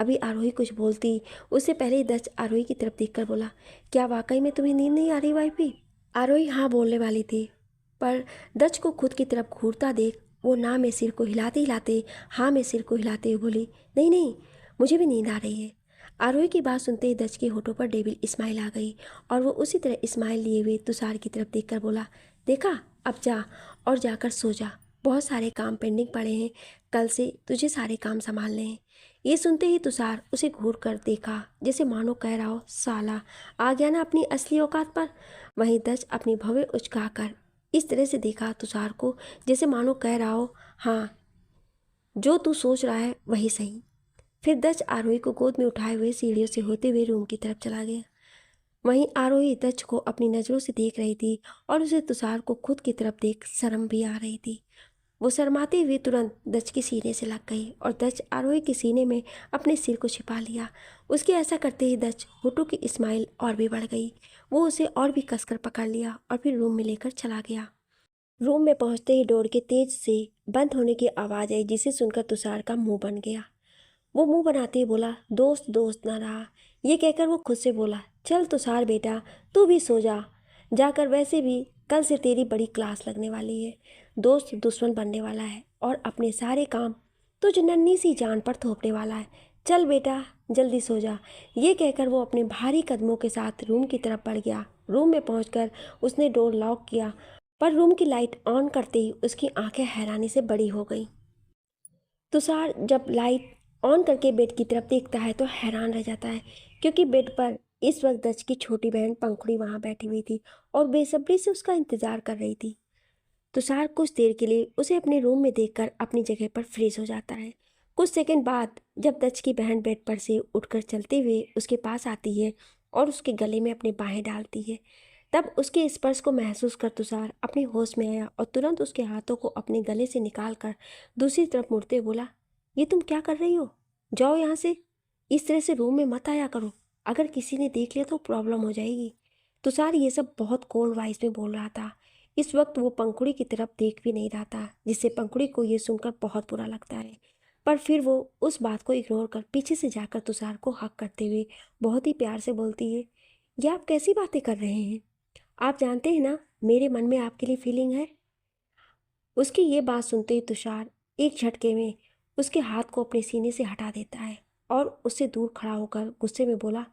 अभी आरोही कुछ बोलती उससे पहले ही दच आरोही की तरफ देखकर बोला, क्या वाकई में तुम्हें नींद नहीं आ रही वाइफी? आरोही हाँ बोलने वाली थी, पर दच को खुद की तरफ घूरता देख वो ना में सिर को हिलाते हिलाते हाँ में सिर को हिलाते हुए बोली, नहीं नहीं, मुझे भी नींद आ रही है। आरोही की बात सुनते ही दच के होठों पर डेविल स्माइल आ गई और वो उसी तरह स्माइल लिए हुए तुषार की तरफ देखकर बोला, देखा, अब जा और जाकर सो जा, बहुत सारे काम पेंडिंग पड़े हैं, कल से तुझे सारे काम संभालने हैं। ये सुनते ही तुषार उसे घूर कर देखा जैसे मानो कह रहा हो, साला आ गया ना अपनी असली औकात पर। वहीं दच अपनी भवें उचकाकर इस तरह से देखा तुषार को जैसे मानो कह रहा हो, हाँ जो तू सोच रहा है वही सही। फिर दच आरोही को गोद में उठाए हुए सीढ़ियों से होते हुए रूम की तरफ चला गया। वहीं आरोही दच को अपनी नज़रों से देख रही थी और उसे तुषार को खुद की तरफ देख शर्म भी आ रही थी। वो शर्माते हुए तुरंत दच के सीने से लग गई और दच आरोही के सीने में अपने सिर को छिपा लिया। उसके ऐसा करते ही दच होठों की स्माइल और भी बढ़ गई। वो उसे और भी कसकर पकड़ लिया और फिर रूम में लेकर चला गया। रूम में पहुंचते ही डोर के तेज से बंद होने की आवाज़ आई जिसे सुनकर तुषार का मुंह बन गया। वो मुंह बनाते ही बोला, दोस्त दोस्त ना रहा। ये कहकर वो खुद से बोला, चल तुषार बेटा तू भी सो जा, जाकर वैसे भी कल से तेरी बड़ी क्लास लगने वाली है, दोस्त दुश्मन बनने वाला है और अपने सारे काम तुझ नन्ही सी जान पर थोपने वाला है। चल बेटा जल्दी सो जा। ये कहकर वो अपने भारी कदमों के साथ रूम की तरफ बढ़ गया। रूम में पहुंचकर उसने डोर लॉक किया, पर रूम की लाइट ऑन करते ही उसकी आंखें हैरानी से बड़ी हो गई। तुषार जब लाइट ऑन करके बेड की तरफ देखता है तो हैरान रह जाता है, क्योंकि बेड पर इस वक्त दच की छोटी बहन पंखुड़ी वहां बैठी हुई थी और बेसब्री से उसका इंतजार कर रही थी। तुषार कुछ देर के लिए उसे अपने रूम में देखकर अपनी जगह पर फ्रीज हो जाता है। कुछ सेकंड बाद जब दच की बहन बेड पर से उठकर चलते हुए उसके पास आती है और उसके गले में अपनी बाहें डालती है, तब उसके स्पर्श को महसूस कर तुषार अपने होश में आया और तुरंत उसके हाथों को अपने गले से निकालकर दूसरी तरफ मुड़ते बोला, ये तुम क्या कर रही हो? जाओ यहाँ से, इस तरह से रूम में मत आया करो, अगर किसी ने देख लिया तो प्रॉब्लम हो जाएगी। तुषार ये सब बहुत कोल्ड वॉइस में बोल रहा था। इस वक्त वो पंखुड़ी की तरफ देख भी नहीं रहा था, जिससे पंखुड़ी को ये सुनकर बहुत बुरा लगता है। पर फिर वो उस बात को इग्नोर कर पीछे से जाकर तुषार को हक करते हुए बहुत ही प्यार से बोलती है, ये आप कैसी बातें कर रहे हैं? आप जानते हैं ना मेरे मन में आपके लिए फीलिंग है। उसकी ये बात सुनते ही तुषार एक झटके में उसके हाथ को अपने सीने से हटा देता है और उससे दूर खड़ा होकर गुस्से में बोला,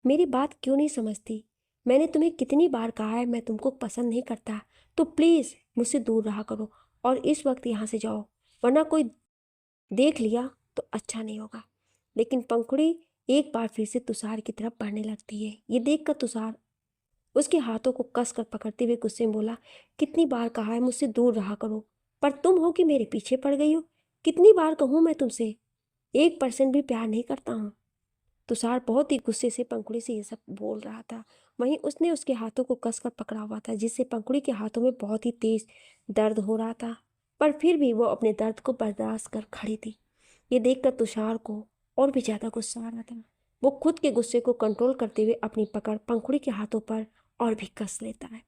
मेरी बात क्यों नहीं समझती? मैंने तुम्हें कितनी बार कहा है मैं तुमको पसंद नहीं करता, तो प्लीज़ मुझसे दूर रहा करो और इस वक्त यहाँ से जाओ, वरना कोई देख लिया तो अच्छा नहीं होगा। लेकिन पंखुड़ी एक बार फिर से तुषार की तरफ बढ़ने लगती है। ये देखकर तुषार उसके हाथों को कस कर पकड़ते हुए गुस्से में बोला, कितनी बार कहा है मुझसे दूर रहा करो, पर तुम हो कि मेरे पीछे पड़ गई हो। कितनी बार कहूँ मैं तुमसे, 1% भी प्यार नहीं करता हूँ। तुषार बहुत ही गुस्से से पंखुड़ी से ये सब बोल रहा था। वहीं उसने उसके हाथों को कसकर पकड़ा हुआ था, जिससे पंखुड़ी के हाथों में बहुत ही तेज दर्द हो रहा था, पर फिर भी वो अपने दर्द को बर्दाश्त कर खड़ी थी। ये देखकर तुषार को और भी ज़्यादा गुस्सा आ रहा था। वो खुद के गुस्से को कंट्रोल करते हुए अपनी पकड़ पंखुड़ी के हाथों पर और भी कस लेता है।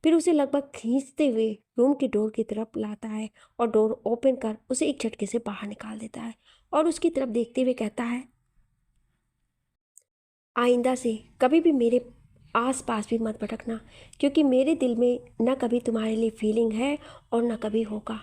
फिर उसे लगभग खींचते हुए रूम की डोर की तरफ लाता है और डोर ओपन कर उसे एक झटके से बाहर निकाल देता है और उसकी तरफ देखते हुए कहता है, आइंदा से कभी भी मेरे आस पास भी मत भटकना, क्योंकि मेरे दिल में न कभी तुम्हारे लिए फीलिंग है और न कभी होगा।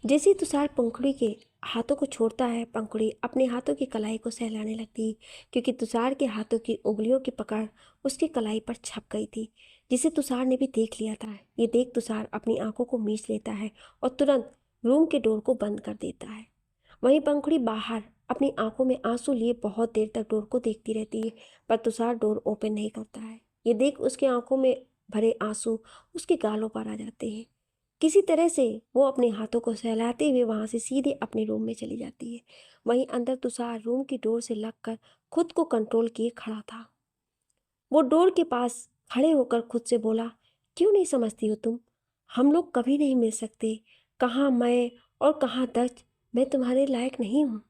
जैसे ही तुषार पंखुड़ी के हाथों को छोड़ता है, पंखुड़ी अपने हाथों की कलाई को सहलाने लगती, क्योंकि तुषार के हाथों की उंगलियों की पकड़ उसकी कलाई पर छप गई थी, जिसे तुषार ने भी देख लिया था। ये देख तुषार अपनी आंखों को मीच लेता है और तुरंत रूम के डोर को बंद कर देता है। वहीं पंखुड़ी बाहर अपनी आंखों में आंसू लिए बहुत देर तक डोर को देखती रहती है, पर तुषार डोर ओपन नहीं करता है। ये देख उसकी आंखों में भरे आंसू उसके गालों पर आ जाते हैं। किसी तरह से वो अपने हाथों को सहलाते हुए वहां से सीधे अपने रूम में चली जाती है। वहीं अंदर तुषार रूम की डोर से लगकर खुद को कंट्रोल किए खड़ा था। वो डोर के पास खड़े होकर खुद से बोला, क्यों नहीं समझती हो तुम? हम लोग कभी नहीं मिल सकते। कहाँ मैं और कहाँ दर्ज, मैं तुम्हारे लायक नहीं हूँ।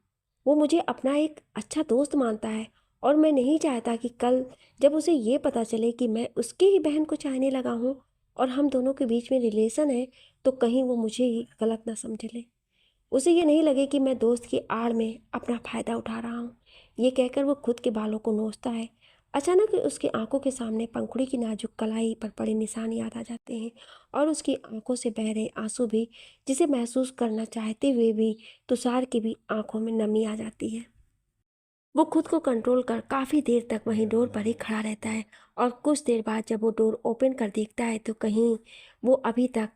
वो मुझे अपना एक अच्छा दोस्त मानता है और मैं नहीं चाहता कि कल जब उसे ये पता चले कि मैं उसकी ही बहन को चाहने लगा हूँ और हम दोनों के बीच में रिलेशन है, तो कहीं वो मुझे ही गलत ना समझ ले। उसे ये नहीं लगे कि मैं दोस्त की आड़ में अपना फ़ायदा उठा रहा हूँ। ये कहकर वो खुद के बालों को नोचता है। अचानक ही उसकी आंखों के सामने पंखुड़ी की नाजुक कलाई पर पड़े निशान याद आ जाते हैं और उसकी आंखों से बह रहे आंसू भी, जिसे महसूस करना चाहते हुए भी तुषार की भी आंखों में नमी आ जाती है। वो खुद को कंट्रोल कर काफ़ी देर तक वहीं डोर पर ही खड़ा रहता है और कुछ देर बाद जब वो डोर ओपन कर देखता है तो कहीं वो अभी तक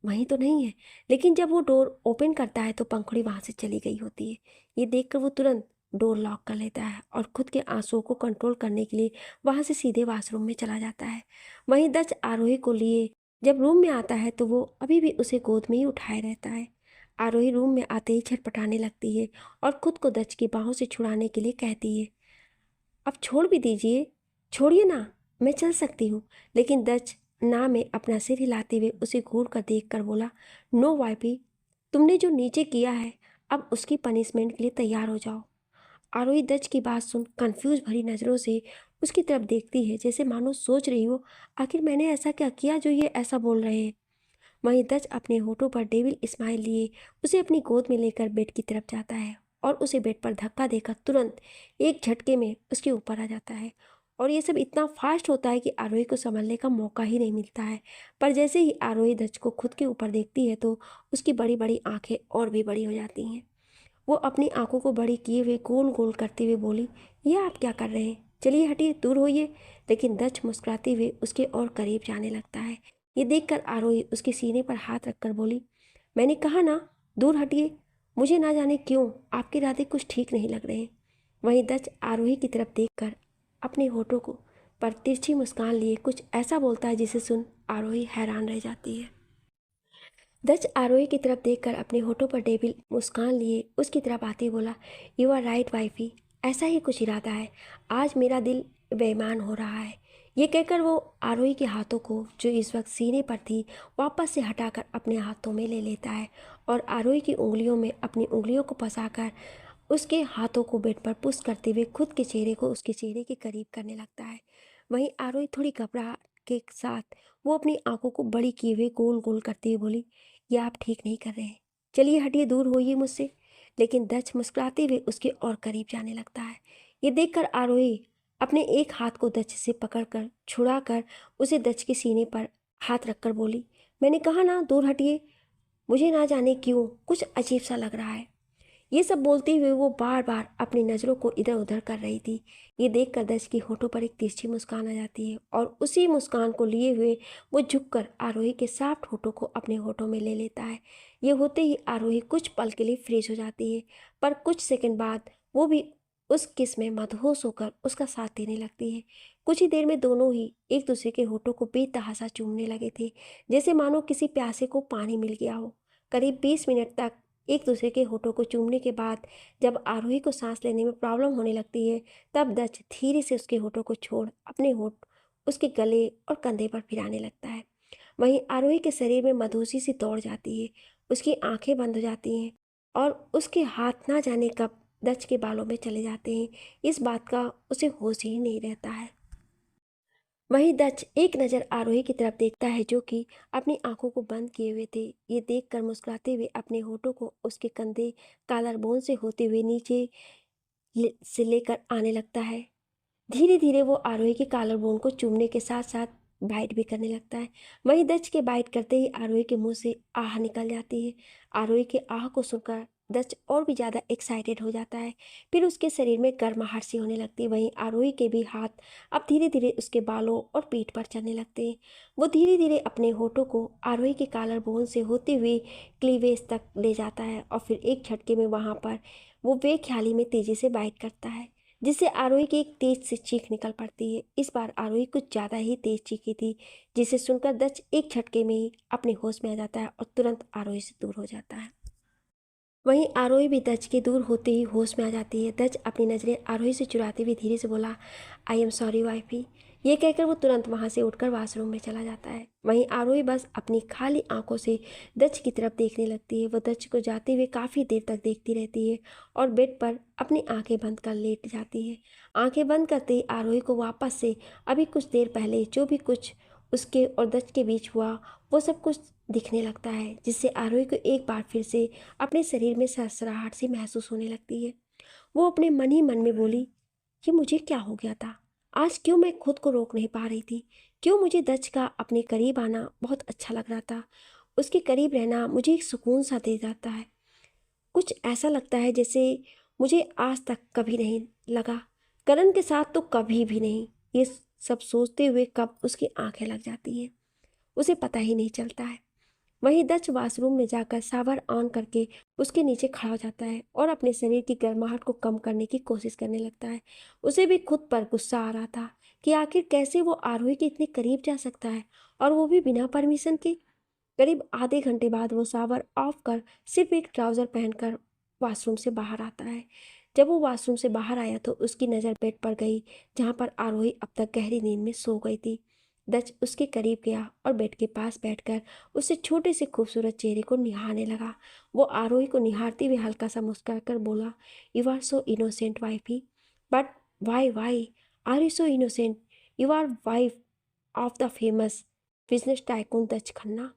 वहीं तो नहीं है। लेकिन जब वो डोर ओपन करता है तो पंखुड़ी वहाँ से चली गई होती है। ये देखकर वो तुरंत डोर लॉक कर लेता है और खुद के आंसुओं को कंट्रोल करने के लिए वहाँ से सीधे वॉशरूम में चला जाता है। वहीं दच आरोही को लिए जब रूम में आता है तो वो अभी भी उसे गोद में ही उठाए रहता है। आरोही रूम में आते ही छटपटाने लगती है और खुद को दच की बाहों से छुड़ाने के लिए कहती है, अब छोड़ भी दीजिए, छोड़िए ना, मैं चल सकती हूँ। लेकिन दच ना में अपना सिर हिलाते हुए उसे घूर कर देख कर बोला, नो वाइपी, तुमने जो नीचे किया है अब उसकी पनिशमेंट के लिए तैयार हो जाओ। आरोही दच की बात सुन कंफ्यूज भरी नज़रों से उसकी तरफ देखती है, जैसे मानो सोच रही हो आखिर मैंने ऐसा क्या किया जो ये ऐसा बोल रहे हैं। वहीं दच अपने होठों पर डेविल स्माइल लिए उसे अपनी गोद में लेकर बेड की तरफ जाता है और उसे बेड पर धक्का देकर तुरंत एक झटके में उसके ऊपर आ जाता है। और ये सब इतना फास्ट होता है कि आरोही को संभलने का मौका ही नहीं मिलता है। पर जैसे ही आरोही दच को खुद के ऊपर देखती है तो उसकी बड़ी बड़ी आंखें और भी बड़ी हो जाती हैं। वो अपनी आंखों को बड़ी किए हुए गोल गोल करते हुए बोली, ये आप क्या कर रहे हैं, चलिए हटिए, दूर होइए। लेकिन दच मुस्कुराते हुए उसके और करीब जाने लगता है। ये देखकर आरोही उसके सीने पर हाथ रखकर बोली, मैंने कहा ना, दूर हटिए, मुझे ना जाने क्यों आपके इरादे कुछ ठीक नहीं लग रहे हैं। वहीं दच आरोही की तरफ देखकर अपने होठों को पर तिरछी मुस्कान लिए कुछ ऐसा बोलता है जिसे सुन आरोही हैरान रह जाती है। दच आरोही की तरफ देखकर अपने होठों पर डेविल मुस्कान लिए उसकी तरफ आते ही बोला, यू आर राइट वाइफी, ऐसा ही कुछ इरादा है, आज मेरा दिल बेईमान हो रहा है। ये कहकर वो आरोही के हाथों को जो इस वक्त सीने पर थी वापस से हटाकर अपने हाथों में ले लेता है और आरोही की उंगलियों में अपनी उंगलियों को फंसाकर उसके हाथों को बेड पर पुश करते हुए खुद के चेहरे को उसके चेहरे के करीब करने लगता है। वहीं आरोही थोड़ी घबराहट के साथ वो अपनी आंखों को बड़ी किए हुए गोल गोल करते हुए बोली, ये आप ठीक नहीं कर रहे हैं, चलिए हटिए, दूर होइए मुझसे। लेकिन दच मुस्कुराते हुए उसके और करीब जाने लगता है। ये देखकर आरोही अपने एक हाथ को दच से पकड़कर छुड़ाकर उसे दच के सीने पर हाथ रखकर बोली, मैंने कहा ना, दूर हटिए, मुझे ना जाने क्यों कुछ अजीब सा लग रहा है। ये सब बोलते हुए वो बार बार अपनी नज़रों को इधर उधर कर रही थी। ये देखकर दश की होठों पर एक तिरछी मुस्कान आ जाती है और उसी मुस्कान को लिए हुए वो झुककर आरोही के सॉफ्ट होठों को अपने होठों में ले लेता है। ये होते ही आरोही कुछ पल के लिए फ्रीज हो जाती है, पर कुछ सेकंड बाद वो भी उस किस में मदहोश होकर उसका साथ देने लगती है। कुछ ही देर में दोनों ही एक दूसरे के होठों को बेतहाशा चूमने लगे थे, जैसे मानो किसी प्यासे को पानी मिल गया हो। करीब 20 मिनट तक एक दूसरे के होठों को चूमने के बाद जब आरोही को सांस लेने में प्रॉब्लम होने लगती है तब दच धीरे से उसके होठों को छोड़ अपने होठ उसके गले और कंधे पर फिराने लगता है। वहीं आरोही के शरीर में मधोसी सी दौड़ जाती है, उसकी आंखें बंद हो जाती हैं और उसके हाथ ना जाने कब दच के बालों में चले जाते हैं। इस बात का उसे होश ही नहीं रहता है। वहीं दच एक नज़र आरोही की तरफ देखता है जो कि अपनी आंखों को बंद किए हुए थे। ये देखकर मुस्कुराते हुए अपने होठों को उसके कंधे कालर बोन से होते हुए नीचे से लेकर आने लगता है। धीरे धीरे वो आरोही के कॉलर बोन को चूमने के साथ साथ बाइट भी करने लगता है। वहीं दच के बाइट करते ही आरोही के मुंह से आह निकल जाती है। आरोही के आह को सुनकर दच और भी ज़्यादा एक्साइटेड हो जाता है। फिर उसके शरीर में गर्माहट सी होने लगती है। वहीं आरोही के भी हाथ अब धीरे धीरे उसके बालों और पीठ पर चलने लगते हैं। वो धीरे धीरे अपने होठों को आरोही के कॉलर बोन से होते हुए क्लीवेज तक ले जाता है और फिर एक झटके में वहाँ पर वो बेख्याली में तेज़ी से बाइट करता है, जिससे आरोही की एक तेज से चीख निकल पड़ती है। इस बार आरोही कुछ ज़्यादा ही तेज चीखी थी, जिसे सुनकर दच एक झटके में ही अपने होश में आ जाता है और तुरंत आरोही से दूर हो जाता है। वहीं आरोही भी दच के दूर होते ही होश में आ जाती है। दच अपनी नज़रें आरोही से चुराते हुए धीरे से बोला, आई एम सॉरी वाइफी, ये कहकर वो तुरंत वहाँ से उठकर वॉशरूम में चला जाता है। वहीं आरोही बस अपनी खाली आंखों से दच की तरफ देखने लगती है। वो दच को जाते हुए काफ़ी देर तक देखती रहती है और बेड पर अपनी आंखें बंद कर लेट जाती है। आंखें बंद करते ही आरोही को वापस से अभी कुछ देर पहले जो भी कुछ उसके और दच के बीच हुआ वो सब कुछ दिखने लगता है, जिससे आरोही को एक बार फिर से अपने शरीर में सरसराहट सी महसूस होने लगती है। वो अपने मन ही मन में बोली, ये मुझे क्या हो गया था? आज क्यों मैं खुद को रोक नहीं पा रही थी? क्यों मुझे दच का अपने करीब आना बहुत अच्छा लग रहा था? उसके करीब रहना मुझे एक सुकून सा दे जाता है। कुछ ऐसा लगता है जैसे मुझे आज तक कभी नहीं लगा। करण के साथ तो कभी भी नहीं। ये सब सोचते हुए कब उसकी आंखें लग जाती हैं, उसे पता ही नहीं चलता है। वहीं दच वॉशरूम में जाकर शावर ऑन करके उसके नीचे खड़ा हो जाता है और अपने शरीर की गर्माहट को कम करने की कोशिश करने लगता है। उसे भी खुद पर गुस्सा आ रहा था कि आखिर कैसे वो आरोही के इतने करीब जा सकता है, और वो भी बिना परमिशन के। करीब आधे घंटे बाद वो शावर ऑफ कर सिर्फ एक ट्राउज़र पहनकर वॉशरूम से बाहर आता है। जब वो वॉशरूम से बाहर आया तो उसकी नज़र बेड पर गई, जहाँ पर आरोही अब तक गहरी नींद में सो गई थी। दच उसके करीब गया और बेड के पास बैठकर उससे छोटे से खूबसूरत चेहरे को निहारने लगा। वो आरोही को निहारते हुए हल्का सा मुस्कुराकर बोला, you are so innocent wifey, but why are you so innocent? You are wife of the famous business tycoon दच Khanna.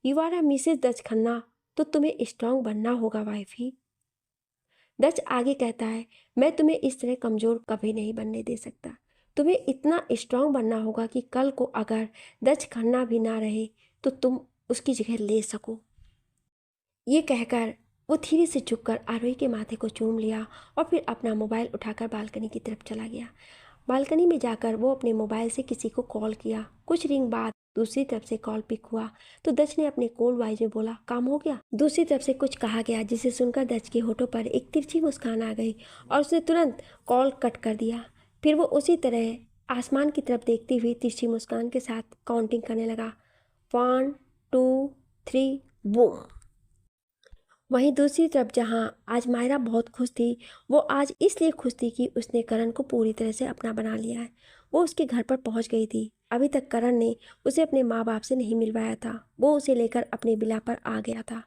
You are a Mrs दच खन्ना, तो तुम्हें स्ट्रांग बनना होगा वाइफी। दच आगे कहता है, मैं तुम्हें इस तरह कमज़ोर कभी नहीं बनने दे सकता। तुम्हें इतना स्ट्रांग बनना होगा कि कल को अगर दच खन्ना भी ना रहे तो तुम उसकी जगह ले सको। ये कहकर वो धीरे से झुककर आरोही के माथे को चूम लिया और फिर अपना मोबाइल उठाकर बालकनी की तरफ चला गया। बालकनी में जाकर वो अपने मोबाइल से किसी को कॉल किया। कुछ रिंग बाद दूसरी तरफ से कॉल पिक हुआ तो दच ने अपने कोल्ड वॉइस में बोला, काम हो गया। दूसरी तरफ से कुछ कहा गया जिसे सुनकर दच के होठों पर एक तिरछी मुस्कान आ गई और उसने तुरंत कॉल कट कर दिया। फिर वो उसी तरह आसमान की तरफ देखती हुई तिरछी मुस्कान के साथ काउंटिंग करने लगा, 1 2 3 बूम। वहीं दूसरी तरफ जहां आज मायरा बहुत खुश थी, वो आज इसलिए खुश थी कि उसने करण को पूरी तरह से अपना बना लिया है। वो उसके घर पर पहुंच गई थी। अभी तक करण ने उसे अपने माँ बाप से नहीं मिलवाया था। वो उसे लेकर अपने विला पर आ गया था।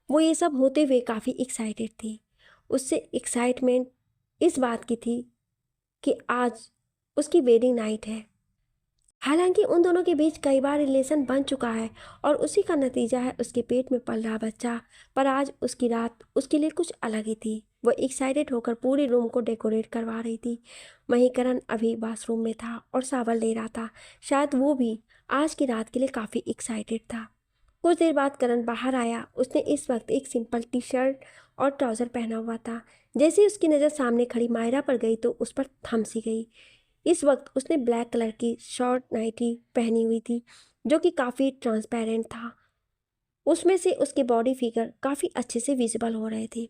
वो ये सब होते हुए काफ़ी एक्साइटेड थी। उससे एक्साइटमेंट इस बात की थी कि आज उसकी वेडिंग नाइट है। हालांकि उन दोनों के बीच कई बार रिलेशन बन चुका है और उसी का नतीजा है उसके पेट में पल रहा बच्चा, पर आज उसकी रात उसके लिए कुछ अलग ही थी। वो एक्साइटेड होकर पूरे रूम को डेकोरेट करवा रही थी। वहीं करण अभी बाथरूम में था और शावर ले रहा था। शायद वो भी आज की रात के लिए काफ़ी एक्साइटेड था। कुछ देर बाद करण बाहर आया। उसने इस वक्त एक सिंपल टी शर्ट और ट्राउज़र पहना हुआ था। जैसे ही उसकी नज़र सामने खड़ी मायरा पर गई तो उस पर थम सी गई। इस वक्त उसने ब्लैक कलर की शॉर्ट नाइटी पहनी हुई थी जो कि काफ़ी ट्रांसपेरेंट था। उसमें से उसके बॉडी फिगर काफ़ी अच्छे से विजिबल हो रहे थे।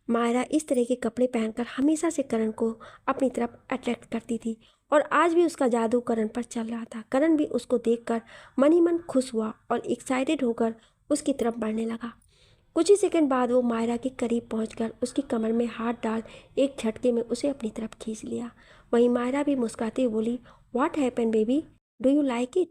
मायरा इस तरह के कपड़े पहनकर हमेशा से करण को अपनी तरफ अट्रैक्ट करती थी और आज भी उसका जादू करण पर चल रहा था। करण भी उसको देखकर मन ही मन खुश हुआ और एक्साइटेड होकर उसकी तरफ बढ़ने लगा। कुछ ही सेकंड बाद वो मायरा के करीब पहुंचकर उसकी कमर में हाथ डाल एक झटके में उसे अपनी तरफ खींच लिया। वहीं मायरा भी मुस्कुराते हुए बोली, what happen baby, do you like it?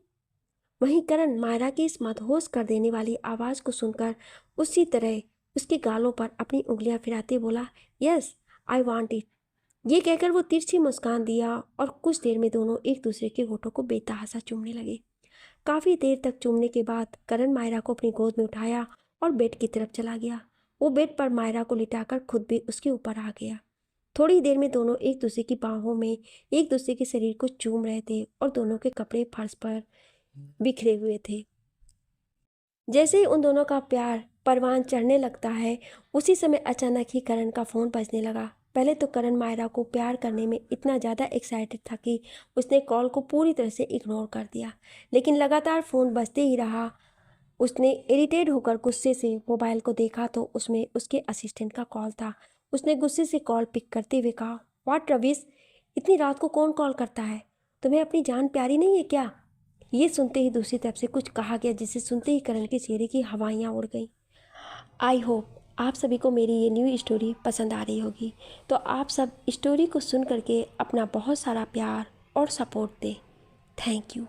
वहीं करण मायरा की इस मदहोश कर देने वाली आवाज़ को सुनकर उसी तरह उसके गालों पर अपनी उंगलियां फिराते बोला, यस आई वॉन्ट इट। ये कहकर वो तिरछी मुस्कान दिया और कुछ देर में दोनों एक दूसरे के होठों को बेतहासा चूमने लगे। काफ़ी देर तक चूमने के बाद करण मायरा को अपनी गोद में उठाया और बेड की तरफ चला गया। वो बेड पर मायरा को लिटाकर खुद भी उसके ऊपर आ गया। थोड़ी देर में दोनों एक दूसरे की बाहों में एक दूसरे के शरीर को चूम रहे थे और दोनों के कपड़े फर्श पर बिखरे हुए थे। जैसे ही उन दोनों का प्यार परवान चढ़ने लगता है, उसी समय अचानक ही करण का फ़ोन बजने लगा। पहले तो करण मायरा को प्यार करने में इतना ज़्यादा एक्साइटेड था कि उसने कॉल को पूरी तरह से इग्नोर कर दिया, लेकिन लगातार फ़ोन बजते ही रहा। उसने इरिटेट होकर गुस्से से मोबाइल को देखा तो उसमें उसके असिस्टेंट का कॉल था। उसने गुस्से से कॉल पिक करते हुए कहा, व्हाट रवीश, इतनी रात को कौन कॉल करता है? तुम्हें अपनी जान प्यारी नहीं है क्या? ये सुनते ही दूसरी तरफ से कुछ कहा गया जिसे सुनते ही करण के चेहरे की हवाइयाँ उड़ गईं। आई होप आप सभी को मेरी ये न्यू स्टोरी पसंद आ रही होगी। तो आप सब स्टोरी को सुन करके अपना बहुत सारा प्यार और सपोर्ट दें। Thank you.